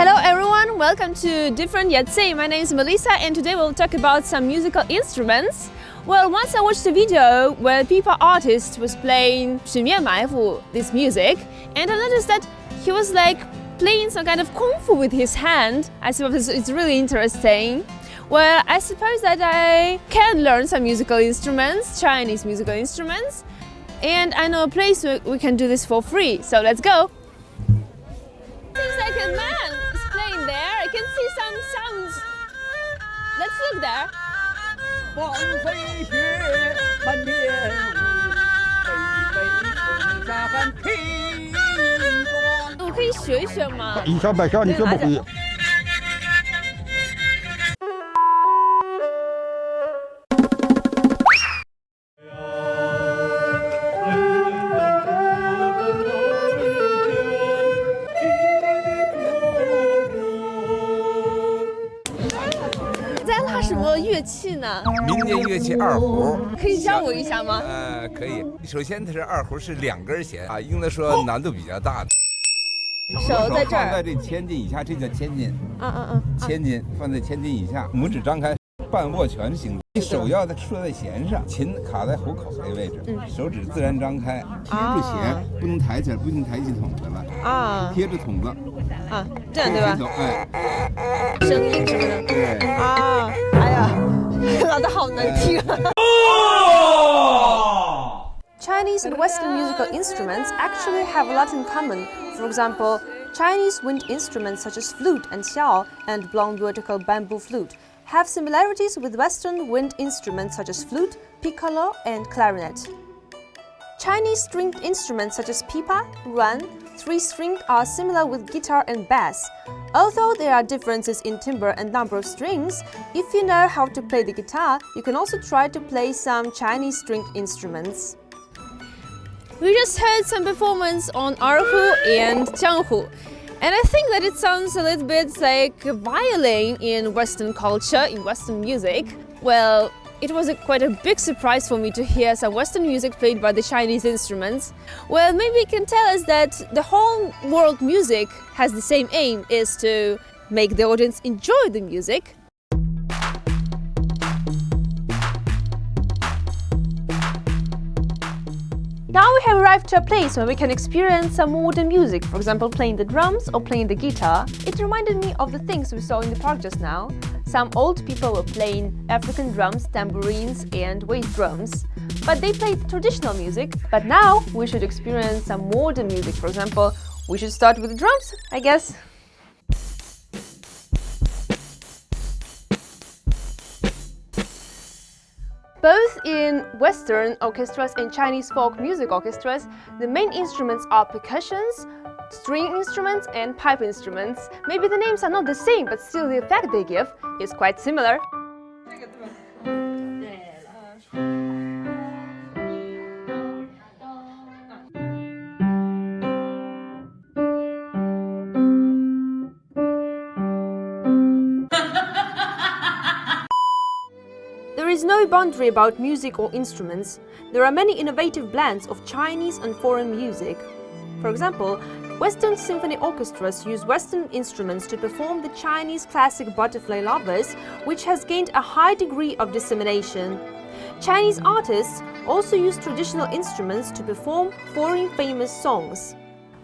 Hello everyone, welcome to Different Yet Same. My name is Melissa and today we'll talk about some musical instruments. Well, once I watched a video where a people artist was playing 水面埋伏, this music, and I noticed that he was like playing some kind of kung fu with his hand. I suppose it's really interesting. Well, I suppose that I can learn some musical instruments, Chinese musical instruments, and I know a place where we can do this for free, so let's go! Seems like a man is playing there. I can see some sounds. Let's look there. 黄飞雪，满天雾，北北风沙汉平光。我可以学一学吗？以小百小，你学不会。在拉什么乐器呢？民间乐器二胡，可以教我一下吗？可以。首先，它是二胡是2根弦啊，应该说难度比较大的。手在这儿，放在这千斤以下，这叫千斤。千斤放在千斤以下，拇指张开，半握拳形。你手要搁在弦上，琴卡在虎口这位置，手指自然张开，贴住弦，不能抬起来，不能抬起筒子了啊，贴着筒子啊，这样对吧？声音什么的。对啊，哎呀，拉得好难听啊。Chinese and Western musical instruments actually have a lot in common. For example, Chinese wind instruments such as flute and xiao and blown vertical bamboo flute have similarities with Western wind instruments such as flute, piccolo, and clarinet. Chinese stringed instruments such as pipa, ruan, three-stringed are similar with guitar and bass. Although there are differences in timbre and number of strings, if you know how to play the guitar, you can also try to play some Chinese stringed instruments. We just heard some performance on Erhu and Jianghu, and I think that it sounds a little bit like violin in Western culture, in Western music. Well, it was quite a big surprise for me to hear some Western music played by the Chinese instruments. Well, maybe it can tell us that the whole world music has the same aim, is to make the audience enjoy the music. Now we have arrived to a place where we can experience some modern music, for example playing the drums or playing the guitar. It reminded me of the things we saw in the park just now. Some old people were playing African drums, tambourines and waist drums. But they played traditional music. But now we should experience some modern music. For example, we should start with the drums, I guess. Both in Western orchestras and Chinese folk music orchestras, the main instruments are percussions, string instruments and pipe instruments. Maybe the names are not the same, but still the effect they give is quite similar. There is no boundary about music or instruments. There are many innovative blends of Chinese and foreign music. For example, Western symphony orchestras use Western instruments to perform the Chinese classic Butterfly Lovers, which has gained a high degree of dissemination. Chinese artists also use traditional instruments to perform foreign famous songs.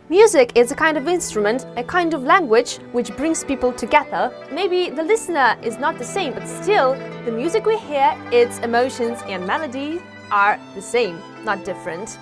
Music is a kind of instrument, a kind of language which brings people together. Maybe the listener is not the same, but still, the music we hear, its emotions and melodies are the same, not different.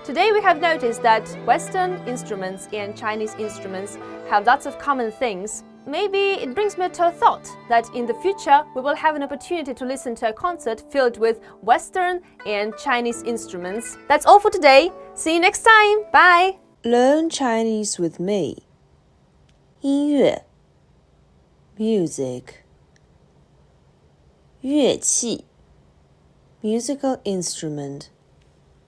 Today we have noticed that Western instruments and Chinese instruments have lots of common things. Maybe it brings me to a thought that in the future we will have an opportunity to listen to a concert filled with Western and Chinese instruments. That's all for today. See you next time. Bye! Learn Chinese with me. 音乐 music 乐器 musical instrument